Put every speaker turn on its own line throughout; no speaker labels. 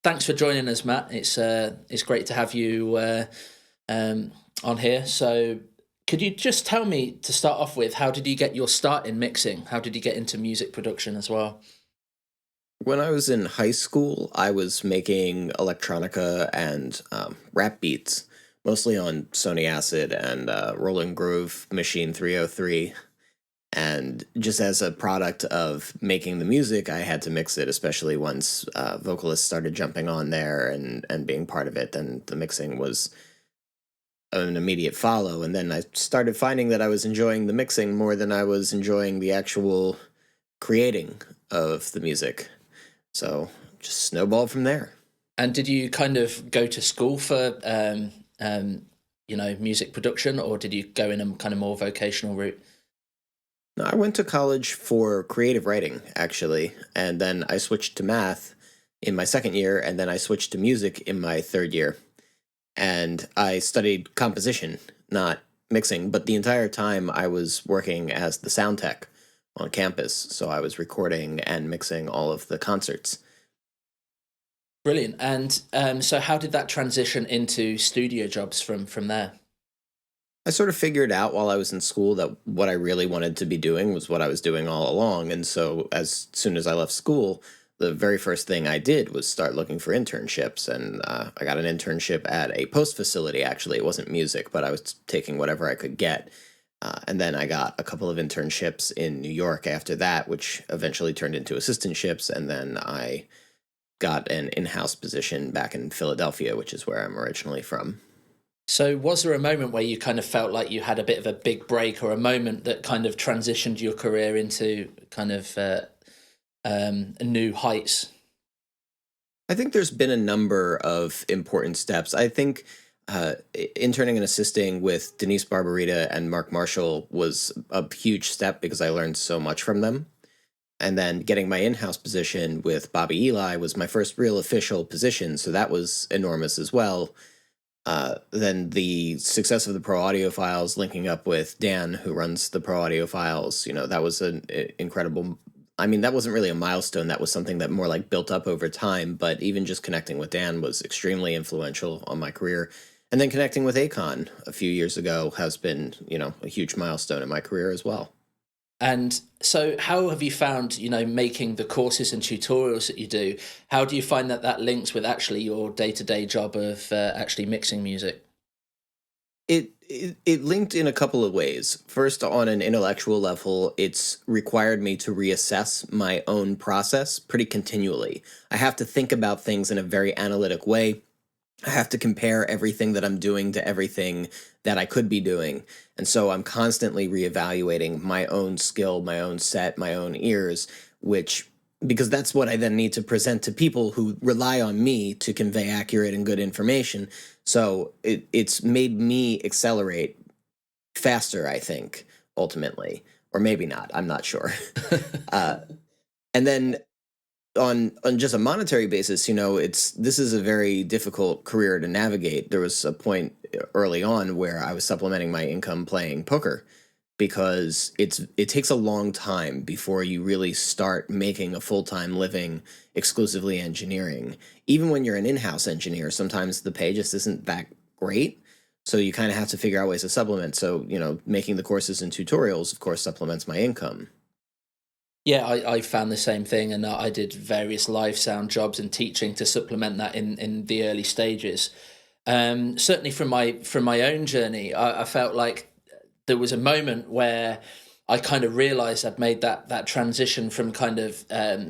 Thanks for joining us, Matt. It's great to have you on here. So, could you just tell me to start off with, how did you get your start in mixing? How did you get into music production as well?
When I was in high school, I was making electronica and rap beats, mostly on Sony Acid and Roland Grove Machine 303. And just as a product of making the music, I had to mix it, especially once vocalists started jumping on there and being part of it. Then the mixing was an immediate follow. And then I started finding that I was enjoying the mixing more than I was enjoying the actual creating of the music. So just snowballed from there.
And did you kind of go to school for music production, or did you go in a kind of more vocational route?
No, I went to college for creative writing, actually, and then I switched to math in my second year, and then I switched to music in my third year. And I studied composition, not mixing, but the entire time I was working as the sound tech on campus, so I was recording and mixing all of the concerts.
Brilliant. And so, how did that transition into studio jobs from there?
I sort of figured out while I was in school that what I really wanted to be doing was what I was doing all along. And so, as soon as I left school, the very first thing I did was start looking for internships. And I got an internship at a post facility, actually. It wasn't music, but I was taking whatever I could get. And then I got a couple of internships in New York after that, which eventually turned into assistantships. And then I got an in-house position back in Philadelphia, which is where I'm originally from.
So, was there a moment where you kind of felt like you had a bit of a big break, or a moment that kind of transitioned your career into kind of new heights?
I think there's been a number of important steps. I think interning and assisting with Denise Barbarita and Mark Marshall was a huge step because I learned so much from them. And then getting my in-house position with Bobby Eli was my first real official position, so that was enormous as well. Then the success of the Pro Audio Files, linking up with Dan, who runs the Pro Audio Files, that was an incredible. I mean, that wasn't really a milestone. That was something that more like built up over time. But even just connecting with Dan was extremely influential on my career. And then connecting with Akon a few years ago has been, a huge milestone in my career as well.
And so, how have you found, making the courses and tutorials that you do? How do you find that links with actually your day-to-day job of actually mixing music?
It linked in a couple of ways. First, on an intellectual level, it's required me to reassess my own process pretty continually. I have to think about things in a very analytic way. I have to compare everything that I'm doing to everything that I could be doing. And so I'm constantly reevaluating my own skill, my own set, my own ears, because that's what I then need to present to people who rely on me to convey accurate and good information. So it's made me accelerate faster, I think, ultimately. Or maybe not. I'm not sure. And then on just a monetary basis, this is a very difficult career to navigate. There was a point early on where I was supplementing my income playing poker because it takes a long time before you really start making a full-time living exclusively engineering. Even when you're an in-house engineer, sometimes the pay just isn't that great. So you kind of have to figure out ways to supplement. So, making the courses and tutorials, of course, supplements my income.
Yeah, I found the same thing, and I did various live sound jobs and teaching to supplement that in the early stages. Certainly from my own journey, I felt like there was a moment where I kind of realized I'd made that transition from kind of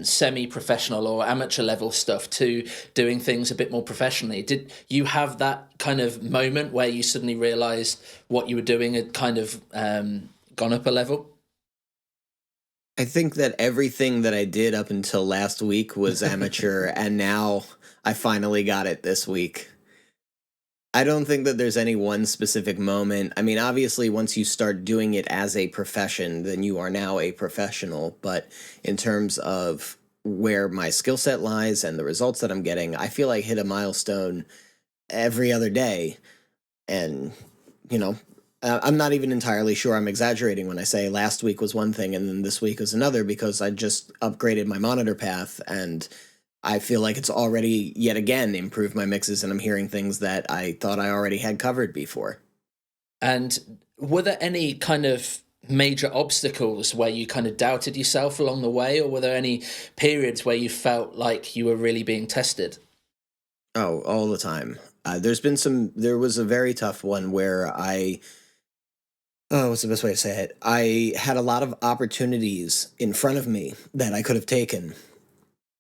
semi-professional or amateur level stuff to doing things a bit more professionally. Did you have that kind of moment where you suddenly realized what you were doing had kind of gone up a level?
I think that everything that I did up until last week was amateur, and now I finally got it this week. I don't think that there's any one specific moment. I mean, obviously, once you start doing it as a profession, then you are now a professional. But in terms of where my skill set lies and the results that I'm getting, I feel like I hit a milestone every other day. And, I'm not even entirely sure I'm exaggerating when I say last week was one thing and then this week was another, because I just upgraded my monitor path and I feel like it's already yet again improved my mixes, and I'm hearing things that I thought I already had covered before.
And were there any kind of major obstacles where you kind of doubted yourself along the way, or were there any periods where you felt like you were really being tested?
Oh, all the time. There was a very tough one where what's the best way to say it? I had a lot of opportunities in front of me that I could have taken.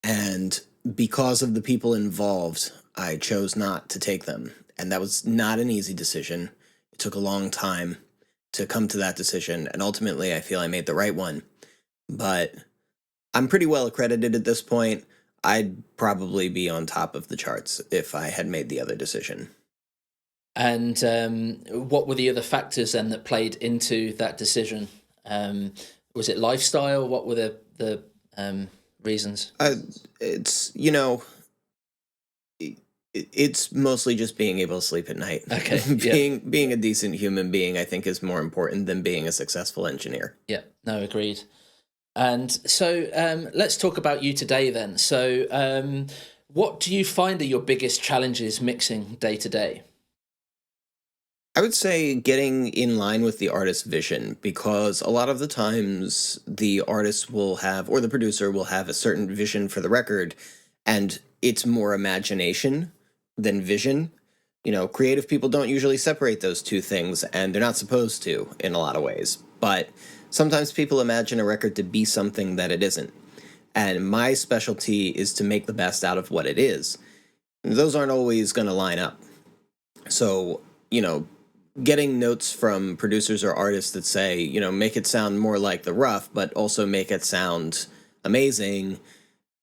And because of the people involved, I chose not to take them. And that was not an easy decision. It took a long time to come to that decision. And ultimately, I feel I made the right one. But I'm pretty well accredited at this point. I'd probably be on top of the charts if I had made the other decision.
And what were the other factors then that played into that decision? Was it lifestyle? What were the reasons?
It's, it's mostly just being able to sleep at night.
Okay.
Being a decent human being, I think, is more important than being a successful engineer.
Yeah. No, agreed. And so let's talk about you today then. So what do you find are your biggest challenges mixing day to day?
I would say getting in line with the artist's vision, because a lot of the times the artist will have, or the producer will have, a certain vision for the record, and it's more imagination than vision. Creative people don't usually separate those two things, and they're not supposed to in a lot of ways. But sometimes people imagine a record to be something that it isn't. And my specialty is to make the best out of what it is. Those aren't always going to line up. So, getting notes from producers or artists that say, make it sound more like The Rough, but also make it sound amazing,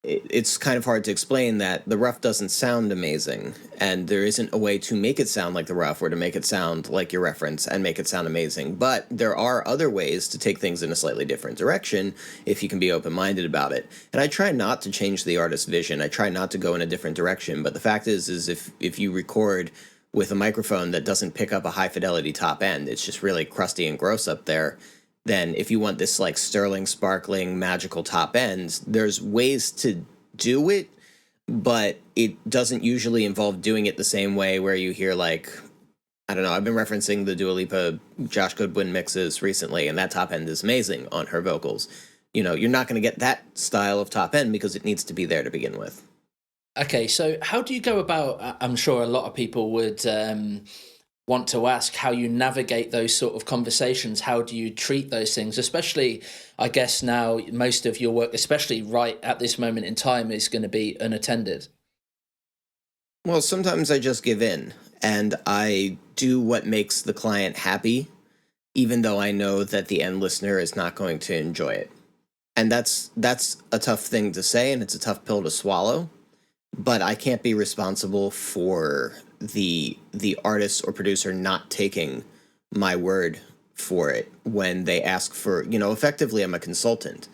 it's kind of hard to explain that The Rough doesn't sound amazing, and there isn't a way to make it sound like The Rough or to make it sound like your reference and make it sound amazing. But there are other ways to take things in a slightly different direction if you can be open-minded about it. And I try not to change the artist's vision. I try not to go in a different direction. But the fact is if you record with a microphone that doesn't pick up a high fidelity top end, it's just really crusty and gross up there, then if you want this like sterling, sparkling, magical top end, there's ways to do it, but it doesn't usually involve doing it the same way where you hear like, I don't know, I've been referencing the Dua Lipa Josh Goodwin mixes recently, and that top end is amazing on her vocals. You're not going to get that style of top end because it needs to be there to begin with.
Okay, so how do you go about, I'm sure a lot of people would want to ask how you navigate those sort of conversations. How do you treat those things? Especially, I guess now most of your work, especially right at this moment in time, is going to be unattended.
Well, sometimes I just give in and I do what makes the client happy, even though I know that the end listener is not going to enjoy it. And that's a tough thing to say, and it's a tough pill to swallow. But I can't be responsible for the artist or producer not taking my word for it when they ask for, effectively I'm a consultant.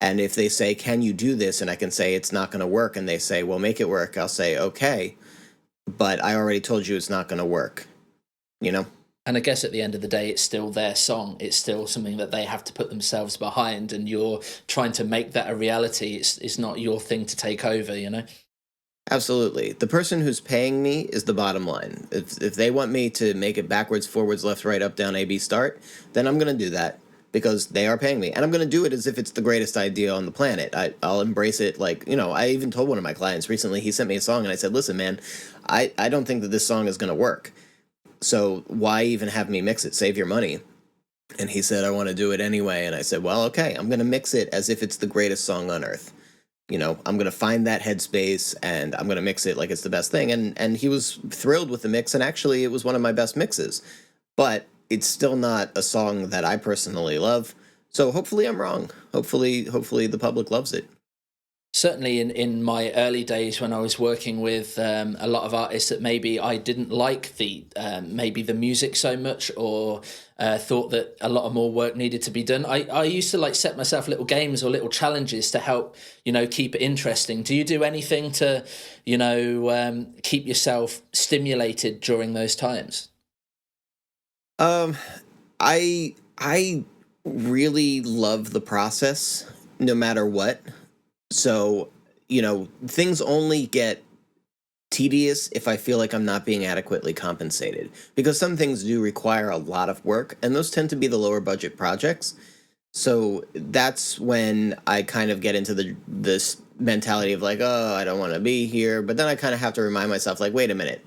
And if they say, can you do this? And I can say it's not going to work. And they say, well, make it work. I'll say, okay, but I already told you it's not going to work,
And I guess at the end of the day, it's still their song. It's still something that they have to put themselves behind, and you're trying to make that a reality. It's not your thing to take over.
Absolutely. The person who's paying me is the bottom line. If they want me to make it backwards, forwards, left, right, up, down, A, B, start, then I'm going to do that because they are paying me. And I'm going to do it as if it's the greatest idea on the planet. I'll embrace it like, I even told one of my clients recently, he sent me a song and I said, listen, man, I don't think that this song is going to work. So why even have me mix it? Save your money. And he said, I want to do it anyway. And I said, well, okay, I'm going to mix it as if it's the greatest song on earth. I'm going to find that headspace and I'm going to mix it like it's the best thing. And he was thrilled with the mix. And actually, it was one of my best mixes. But it's still not a song that I personally love. So hopefully I'm wrong. Hopefully the public loves it.
Certainly in my early days when I was working with a lot of artists that maybe I didn't like maybe the music so much, or thought that a lot of more work needed to be done, I used to like set myself little games or little challenges to help keep it interesting. Do you do anything to keep yourself stimulated during those times?
I really love the process no matter what. So, things only get tedious if I feel like I'm not being adequately compensated, because some things do require a lot of work, and those tend to be the lower budget projects. So that's when I kind of get into this mentality of like, oh, I don't want to be here. But then I kind of have to remind myself, like, wait a minute,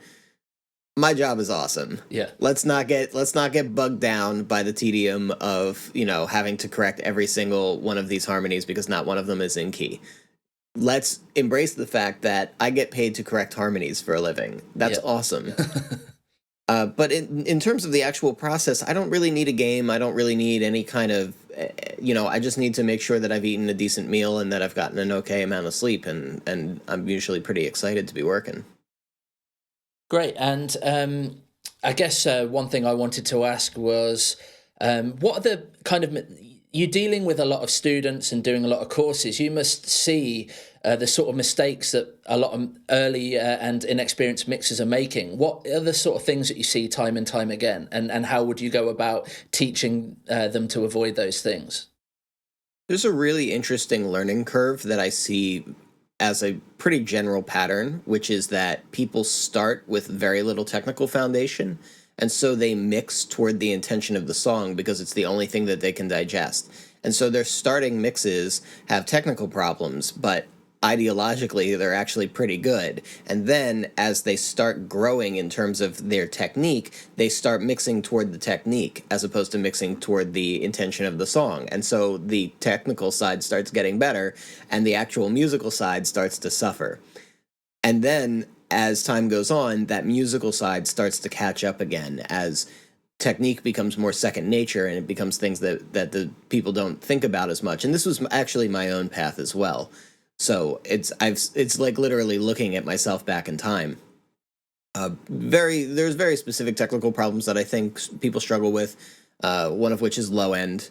my job is awesome.
Yeah.
Let's not get bogged down by the tedium of having to correct every single one of these harmonies because not one of them is in key. Let's embrace the fact that I get paid to correct harmonies for a living. That's awesome. But in terms of the actual process, I don't really need a game. I don't really need any kind of, I just need to make sure that I've eaten a decent meal and that I've gotten an okay amount of sleep, and I'm usually pretty excited to be working.
Great. And I guess one thing I wanted to ask was, what are the kind of, you're dealing with a lot of students and doing a lot of courses. You must see the sort of mistakes that a lot of early and inexperienced mixers are making. What are the sort of things that you see time and time again? And how would you go about teaching them to avoid those things?
There's a really interesting learning curve that I see as a pretty general pattern, which is that people start with very little technical foundation, and so they mix toward the intention of the song because it's the only thing that they can digest. And so their starting mixes have technical problems, but ideologically they're actually pretty good. And then as they start growing in terms of their technique, they start mixing toward the technique as opposed to mixing toward the intention of the song. And so the technical side starts getting better and the actual musical side starts to suffer. And then as time goes on, that musical side starts to catch up again as technique becomes more second nature and it becomes things that the people don't think about as much. And this was actually my own path as well. So it's like literally looking at myself back in time. There's very specific technical problems that I think people struggle with. One of which is low end.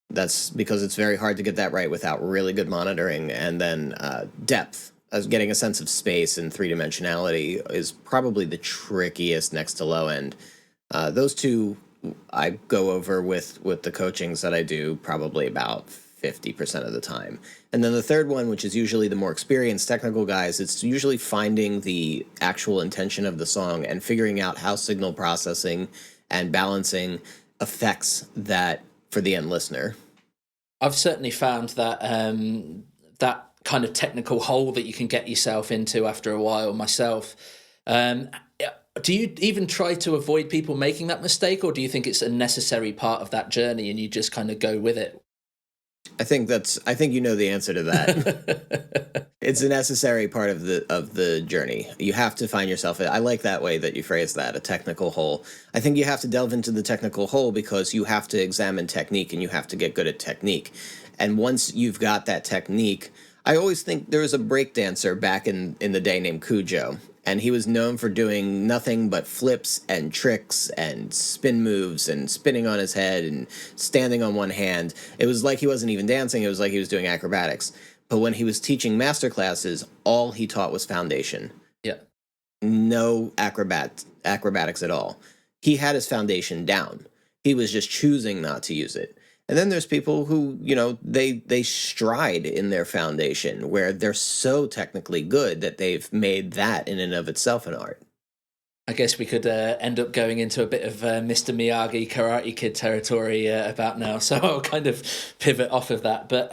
That's because it's very hard to get that right without really good monitoring. And then depth, as getting a sense of space and three-dimensionality is probably the trickiest next to low end. Those two I go over with the coachings that I do probably about 50% of the time. And then the third one, which is usually the more experienced technical guys, it's usually finding the actual intention of the song and figuring out how signal processing and balancing affects that for the end listener.
I've certainly found that that kind of technical hole that you can get yourself into after a while myself. Do you even try to avoid people making that mistake, or do you think it's a necessary part of that journey and you just kind of go with it?
I think you know the answer to that. It's a necessary part of the journey. You have to find yourself. I like that way that you phrase that, a technical hole. I think you have to delve into the technical hole because you have to examine technique and you have to get good at technique. And once you've got that technique, I always think there was a breakdancer back in the day named Cujo, and he was known for doing nothing but flips and tricks and spin moves and spinning on his head and standing on one hand. It was like he wasn't even dancing. It was like he was doing acrobatics. But when he was teaching master classes, all he taught was foundation. Yeah. No acrobatics at all. He had his foundation down. He was just choosing not to use it. And then there's people who, they stride in their foundation where they're so technically good that they've made that in and of itself an art.
I guess we could end up going into a bit of Mr. Miyagi Karate Kid territory about now, so I'll kind of pivot off of that. But,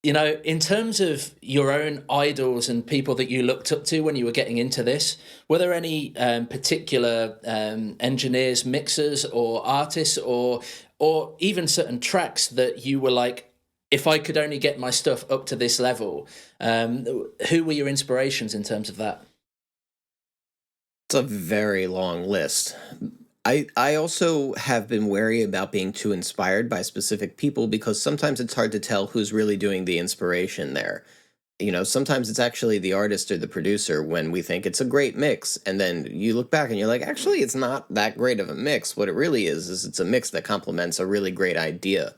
in terms of your own idols and people that you looked up to when you were getting into this, were there any particular engineers, mixers or artists or even certain tracks that you were like, if I could only get my stuff up to this level? Who were your inspirations in terms of that?
It's a very long list. I also have been wary about being too inspired by specific people because sometimes it's hard to tell who's really doing the inspiration there. Sometimes it's actually the artist or the producer when we think it's a great mix, and then you look back and you're like, actually, it's not that great of a mix. What it really is it's a mix that complements a really great idea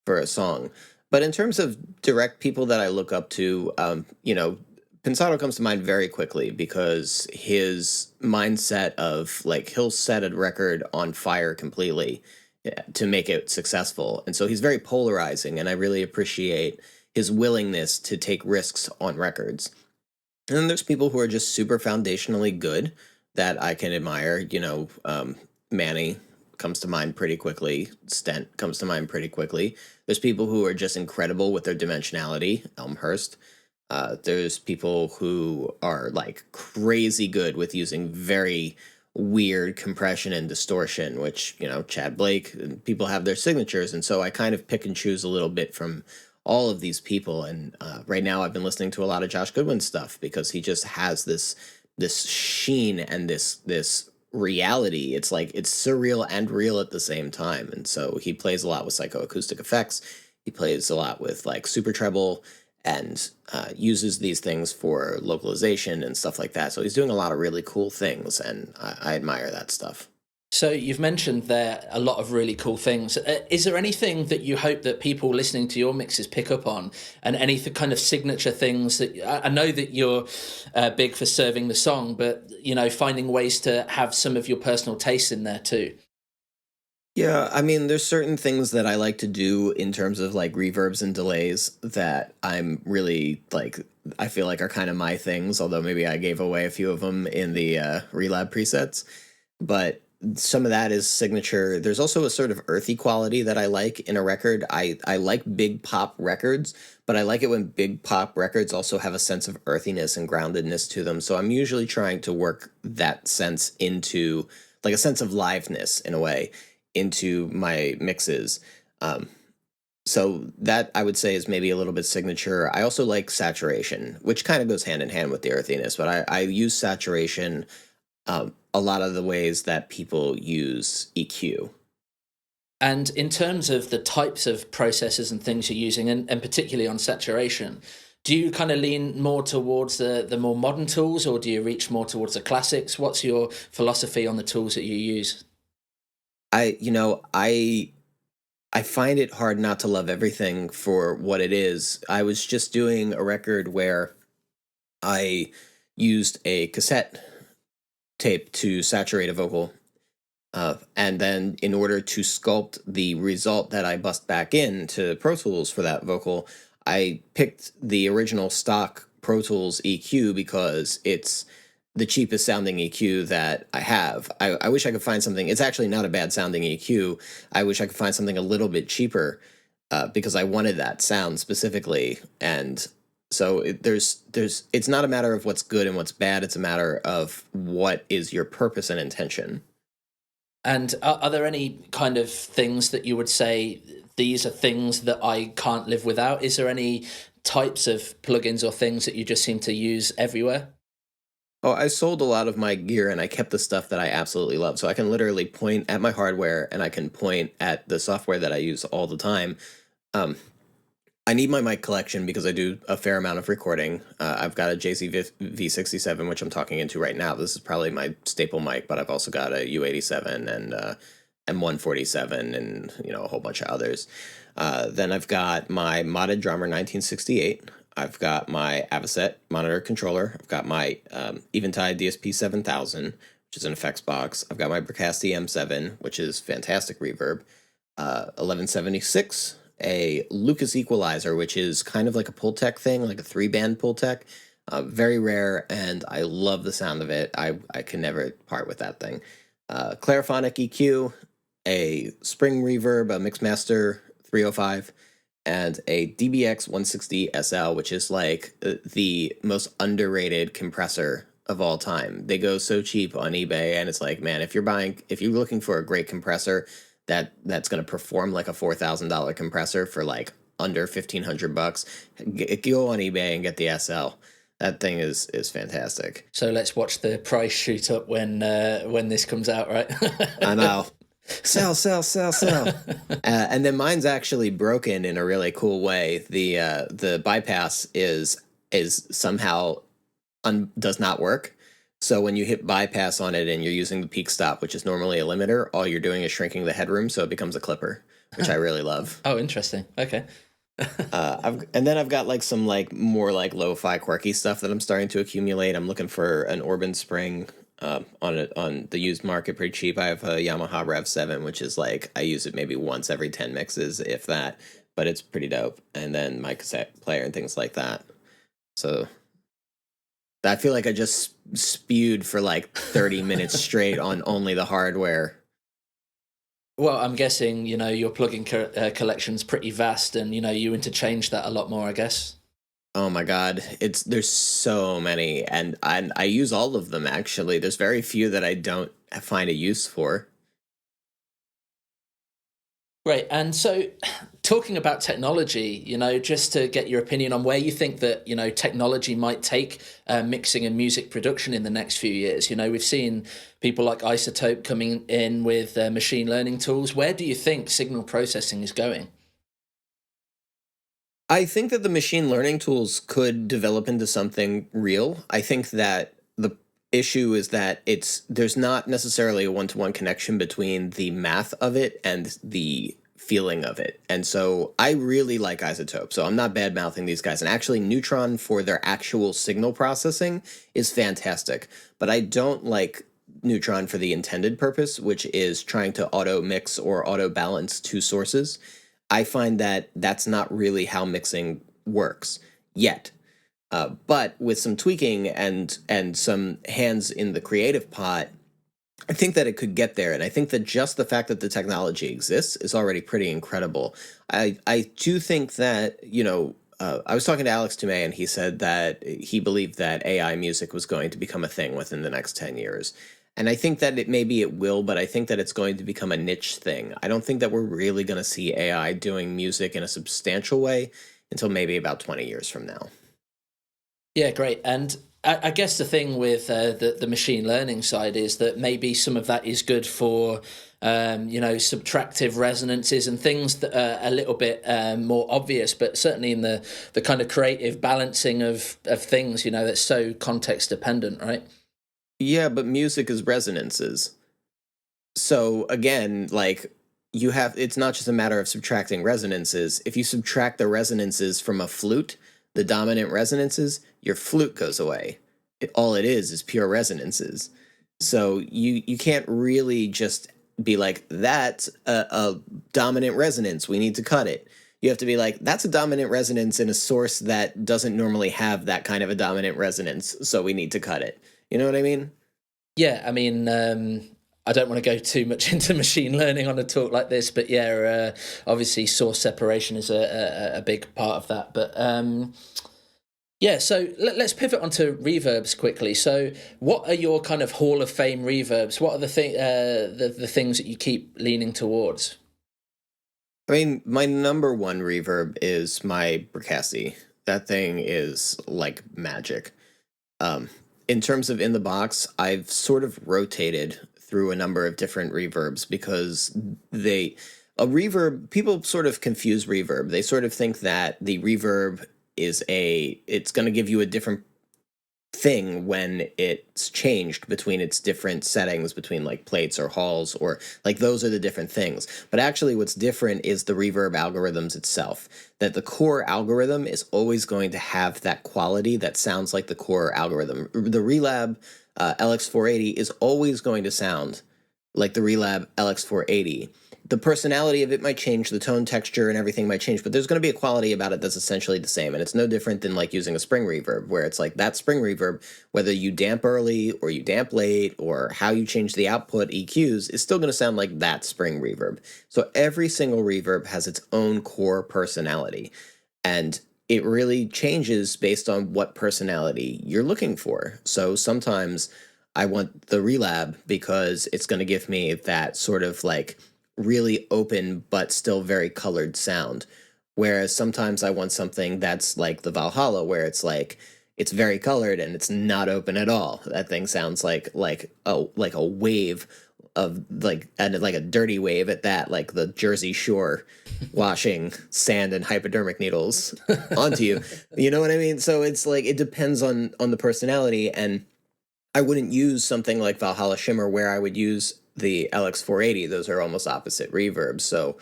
for a song. But in terms of direct people that I look up to, Pensado comes to mind very quickly because his mindset of he'll set a record on fire completely to make it successful. And so he's very polarizing, and I really appreciate his willingness to take risks on records. And then there's people who are just super foundationally good that I can admire. Manny comes to mind pretty quickly. Stent comes to mind pretty quickly. There's people who are just incredible with their dimensionality. Elmhurst. There's people who are like crazy good with using very weird compression and distortion, which, Chad Blake, people have their signatures. And so I kind of pick and choose a little bit from all of these people. And right now I've been listening to a lot of Josh Goodwin stuff because he just has this sheen and this reality. It's like it's surreal and real at the same time. And so he plays a lot with psychoacoustic effects. He plays a lot with like super treble and uses these things for localization and stuff like that. So he's doing a lot of really cool things, and I admire that stuff.
So you've mentioned there a lot of really cool things. Is there anything that you hope that people listening to your mixes pick up on, and any kind of signature things that I know that you're big for serving the song, but finding ways to have some of your personal tastes in there too?
Yeah, I mean, there's certain things that I like to do in terms of like reverbs and delays that I'm really like, I feel like are kind of my things, although maybe I gave away a few of them in the Relab presets. But some of that is signature. There's also a sort of earthy quality that I like in a record. I like big pop records, but I like it when big pop records also have a sense of earthiness and groundedness to them. So I'm usually trying to work that sense into like a sense of liveness in a way into my mixes. So that I would say is maybe a little bit signature. I also like saturation, which kind of goes hand in hand with the earthiness, but I use saturation a lot of the ways that people use EQ.
And in terms of the types of processors and things you're using, and particularly on saturation, do you kind of lean more towards the more modern tools, or do you reach more towards the classics? What's your philosophy on the tools that you use?
I find it hard not to love everything for what it is. I was just doing a record where I used a cassette tape to saturate a vocal. And then in order to sculpt the result that I bust back into Pro Tools for that vocal, I picked the original stock Pro Tools EQ because it's the cheapest sounding EQ that I have. I wish I could find something. It's actually not a bad sounding EQ. I wish I could find something a little bit cheaper because I wanted that sound specifically. And so it's not a matter of what's good and what's bad. It's a matter of what is your purpose and intention.
And are there any kind of things that you would say, these are things that I can't live without? Is there any types of plugins or things that you just seem to use everywhere?
Oh, I sold a lot of my gear and I kept the stuff that I absolutely love. So I can literally point at my hardware and I can point at the software that I use all the time. I need my mic collection because I do a fair amount of recording. I've got a JC V67, which I'm talking into right now. This is probably my staple mic, but I've also got a U87 and M147 and a whole bunch of others. Then I've got my modded drummer 1968. I've got my Dowsett monitor controller. I've got my Eventide DSP 7000, which is an effects box. I've got my Bricasti M7, which is fantastic reverb. 1176, a Lucas equalizer, which is kind of like a Pultec thing, like a 3-band Pultec. Very rare, and I love the sound of it. I can never part with that thing. Clariphonic EQ, a Spring Reverb, a Mixmaster 305, and a DBX 160 SL, which is like the most underrated compressor of all time. They go so cheap on eBay, and it's like, man, if you're looking for a great compressor that's going to perform like a $4,000 compressor for like under $1,500, go on eBay and get the SL. That thing is fantastic.
So let's watch the price shoot up when this comes out, right?
I know. Sell. And then mine's actually broken in a really cool way. The bypass is somehow does not work. So when you hit bypass on it and you're using the peak stop, which is normally a limiter, all you're doing is shrinking the headroom, so it becomes a clipper, which I really love.
Oh, interesting. Okay.
And then I've got like some like more like lo-fi quirky stuff that I'm starting to accumulate. I'm looking for an Orban Spring on the used market pretty cheap. I have a Yamaha Rev 7, which is like I use it maybe once every 10 mixes, if that. but it's pretty dope. And then my cassette player and things like that. So I feel like I just spewed for like 30 minutes straight on only the hardware.
Well, I'm guessing, your plugin collection's pretty vast, and, you interchange that a lot more, I guess.
Oh my god, there's so many, and I use all of them actually. There's very few that I don't find a use for.
Great. And so, talking about technology, just to get your opinion on where you think that, technology might take mixing and music production in the next few years. We've seen people like Isotope coming in with machine learning tools. Where do you think signal processing is going?
I think that the machine learning tools could develop into something real. I think that the issue is that there's not necessarily a one-to-one connection between the math of it and the feeling of it. And so I really like Isotope. So I'm not bad-mouthing these guys. And actually Neutron for their actual signal processing is fantastic. But I don't like Neutron for the intended purpose, which is trying to auto mix or auto balance two sources. I find that that's not really how mixing works yet. But with some tweaking and some hands in the creative pot, I think that it could get there. And I think that just the fact that the technology exists is already pretty incredible. I do think that, I was talking to Alex Toomey, and he said that he believed that AI music was going to become a thing within the next 10 years. And I think that maybe it will, but I think that it's going to become a niche thing. I don't think that we're really going to see AI doing music in a substantial way until maybe about 20 years from now.
Yeah, great. And I guess the thing with the machine learning side is that maybe some of that is good for, subtractive resonances and things that are a little bit more obvious, but certainly in the kind of creative balancing of things, that's so context dependent, right?
Yeah, but music is resonances. So again, like it's not just a matter of subtracting resonances. If you subtract the resonances from a flute, the dominant resonances, your flute goes away. All it is pure resonances. So you can't really just be like, that's a dominant resonance, we need to cut it. You have to be like, that's a dominant resonance in a source that doesn't normally have that kind of a dominant resonance, so we need to cut it. You know what I mean?
Yeah, I mean, I don't want to go too much into machine learning on a talk like this, but yeah, obviously source separation is a big part of that. But yeah, so let's pivot onto reverbs quickly. So what are your kind of Hall of Fame reverbs? What are the things that you keep leaning towards?
I mean, my number one reverb is my Bricassi. That thing is like magic. In terms of in the box, I've sort of rotated through a number of different reverbs because people sort of confuse reverb. They sort of think that the reverb it's going to give you a different thing when it's changed between its different settings, between like plates or halls, or like those are the different things. But actually what's different is the reverb algorithms itself, that the core algorithm is always going to have that quality that sounds like the core algorithm. The Relab LX480 is always going to sound like the Relab LX480. The personality of it might change, the tone, texture, and everything might change, but there's going to be a quality about it that's essentially the same. And it's no different than like using a spring reverb, where it's like that spring reverb, whether you damp early or you damp late or how you change the output EQs, is still going to sound like that spring reverb. So every single reverb has its own core personality. And it really changes based on what personality you're looking for. So sometimes I want the Relab because it's going to give me that sort of like really open but still very colored sound, whereas sometimes I want something that's like the Valhalla, where it's like it's very colored and it's not open at all. That thing sounds like a wave of like, and like a dirty wave at that, like the Jersey Shore washing sand and hypodermic needles onto you. You know what I mean? So it's like it depends on the personality, and I wouldn't use something like Valhalla Shimmer where I would use the LX480. Those are almost opposite reverbs. So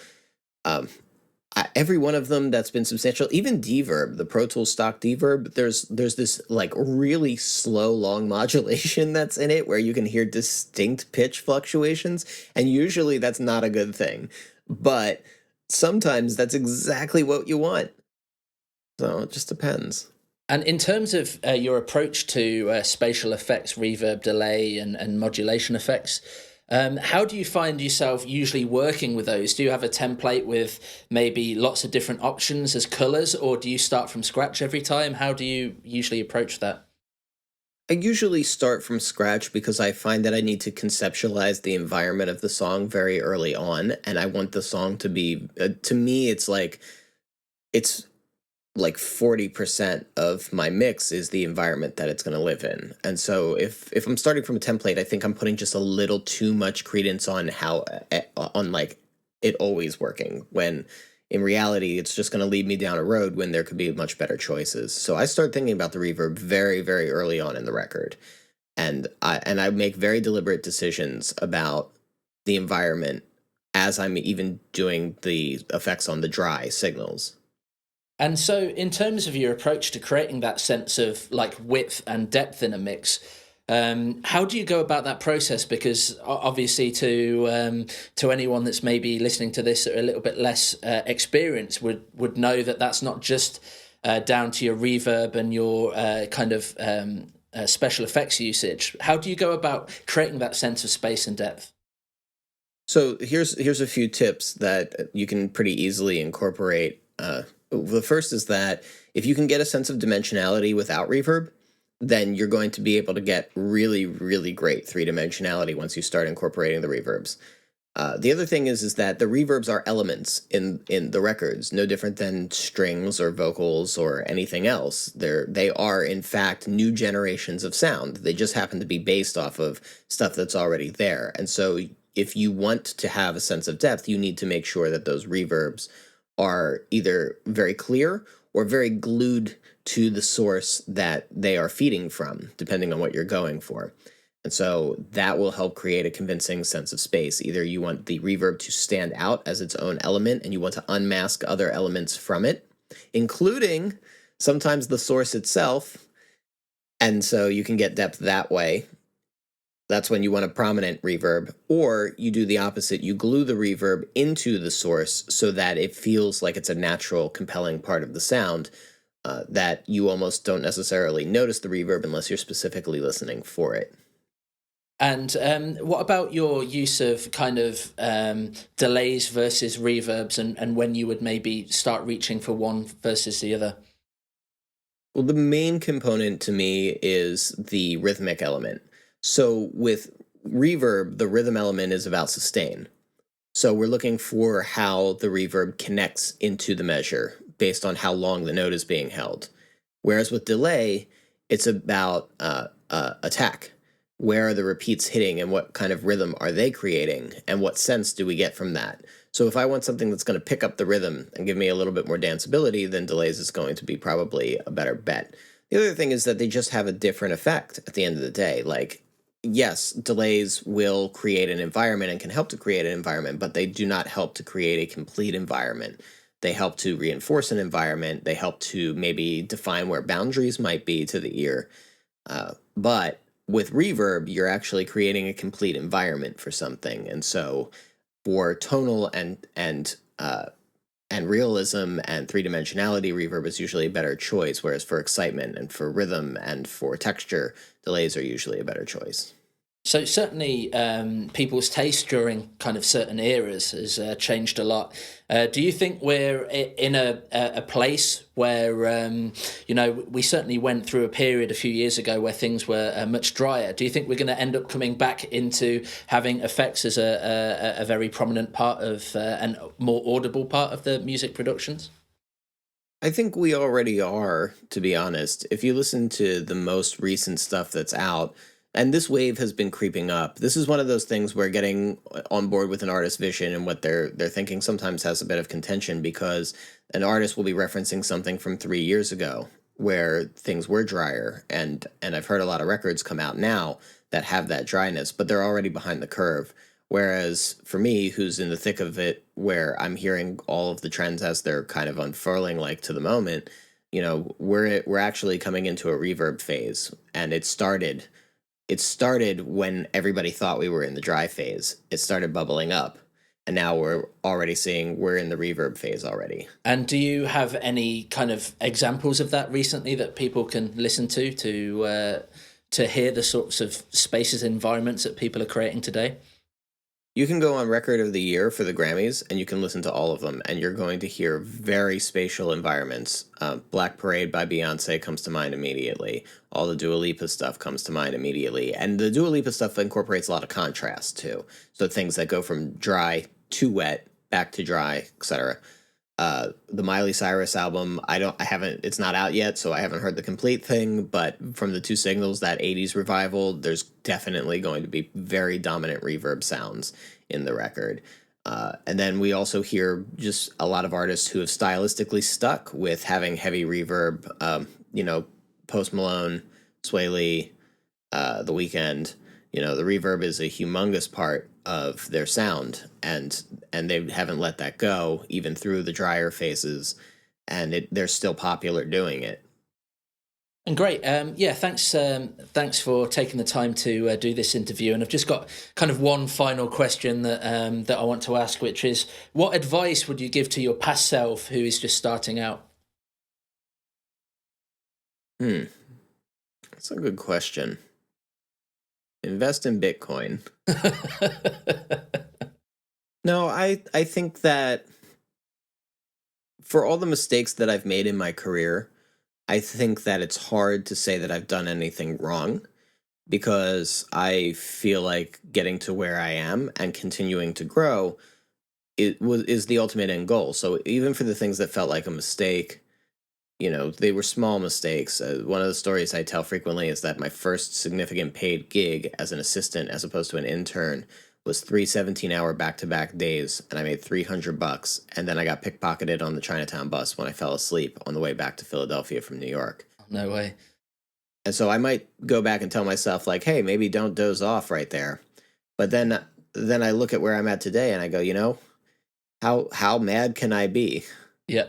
every one of them that's been substantial, even Deverb, the Pro Tools stock Deverb, there's this like really slow, long modulation that's in it where you can hear distinct pitch fluctuations. And usually that's not a good thing. But Sometimes that's exactly what you want. So it just depends.
And in terms of your approach to spatial effects, reverb, delay, and modulation effects, how do you find yourself usually working with those? Do you have a template with maybe lots of different options as colors, or do you start from scratch every time? How do you usually approach that?
I usually start from scratch because I find that I need to conceptualize the environment of the song very early on, and I want the song to be, to me, it's like 40% of my mix is the environment that it's going to live in. And so if I'm starting from a template, I think I'm putting just a little too much credence on how on like it always working, when in reality it's just going to lead me down a road when there could be much better choices. So I start thinking about the reverb very very early on in the record, and I make very deliberate decisions about the environment as I'm even doing the effects on the dry signals.
And so, in terms of your approach to creating that sense of like width and depth in a mix, how do you go about that process? Because obviously, to anyone that's maybe listening to this a little bit less experienced would know that that's not just down to your reverb and your special effects usage. How do you go about creating that sense of space and depth?
So here's a few tips that you can pretty easily incorporate. The first is that if you can get a sense of dimensionality without reverb, then you're going to be able to get really really great three dimensionality once you start incorporating the reverbs. The other thing is that the reverbs are elements in the records, no different than strings or vocals or anything else. They are in fact new generations of sound. They just happen to be based off of stuff that's already there. And so if you want to have a sense of depth, you need to make sure that those reverbs are either very clear or very glued to the source that they are feeding from, depending on what you're going for. And so that will help create a convincing sense of space. Either you want the reverb to stand out as its own element and you want to unmask other elements from it, including sometimes the source itself. And so you can get depth that way. That's when you want a prominent reverb. Or you do the opposite. You glue the reverb into the source so that it feels like it's a natural, compelling part of the sound, that you almost don't necessarily notice the reverb unless you're specifically listening for it.
And what about your use of delays versus reverbs, and when you would maybe start reaching for one versus the other?
Well, the main component to me is the rhythmic element. So with reverb, the rhythm element is about sustain. So we're looking for how the reverb connects into the measure based on how long the note is being held. Whereas with delay, it's about attack. Where are the repeats hitting and what kind of rhythm are they creating and what sense do we get from that? So if I want something that's going to pick up the rhythm and give me a little bit more danceability, then delays is going to be probably a better bet. The other thing is that they just have a different effect at the end of the day. Like, yes, delays will create an environment and can help to create an environment, but they do not help to create a complete environment. They help to reinforce an environment. They help to maybe define where boundaries might be to the ear. But with reverb, you're actually creating a complete environment for something. And so for tonal and realism and three dimensionality, reverb is usually a better choice, whereas for excitement and for rhythm and for texture, delays are usually a better choice.
So certainly, people's taste during kind of certain eras has changed a lot. Do you think we're in a place where we certainly went through a period a few years ago where things were much drier? Do you think we're going to end up coming back into having effects as a very prominent part of and more audible part of the music productions?
I think we already are, to be honest. If you listen to the most recent stuff that's out, and this wave has been creeping up. This is one of those things where getting on board with an artist's vision and what they're thinking sometimes has a bit of contention, because an artist will be referencing something from 3 years ago where things were drier, and I've heard a lot of records come out now that have that dryness, but they're already behind the curve. Whereas for me, who's in the thick of it, where I'm hearing all of the trends as they're kind of unfurling, like to the moment, we're actually coming into a reverb phase, and it started when everybody thought we were in the dry phase. It started bubbling up. And now we're already seeing we're in the reverb phase already.
And do you have any kind of examples of that recently that people can listen to hear the sorts of spaces, environments that people are creating today?
You can go on Record of the Year for the Grammys, and you can listen to all of them, and you're going to hear very spatial environments. Black Parade by Beyonce comes to mind immediately. All the Dua Lipa stuff comes to mind immediately. And the Dua Lipa stuff incorporates a lot of contrast, too. So things that go from dry to wet, back to dry, etc. The Miley Cyrus album, it's not out yet, so I haven't heard the complete thing, but from the two singles, that 80s revival, there's definitely going to be very dominant reverb sounds in the record. And then we also hear just a lot of artists who have stylistically stuck with having heavy reverb, Post Malone, Swae Lee, The Weeknd. The reverb is a humongous part of their sound, and they haven't let that go even through the drier phases, and they're still popular doing it.
And great, thanks for taking the time to do this interview. And I've just got kind of one final question that I want to ask, which is, what advice would you give to your past self who is just starting out?
That's a good question. Invest in Bitcoin. No, I think that for all the mistakes that I've made in my career, I think that it's hard to say that I've done anything wrong, because I feel like getting to where I am and continuing to grow is the ultimate end goal. So even for the things that felt like a mistake, they were small mistakes. One of the stories I tell frequently is that my first significant paid gig as an assistant, as opposed to an intern, was 3 17-hour back-to-back days, and I made $300, and then I got pickpocketed on the Chinatown bus when I fell asleep on the way back to Philadelphia from New York.
No way.
And so I might go back and tell myself, like, hey, maybe don't doze off right there. But then I look at where I'm at today, and I go, how mad can I be?
Yeah.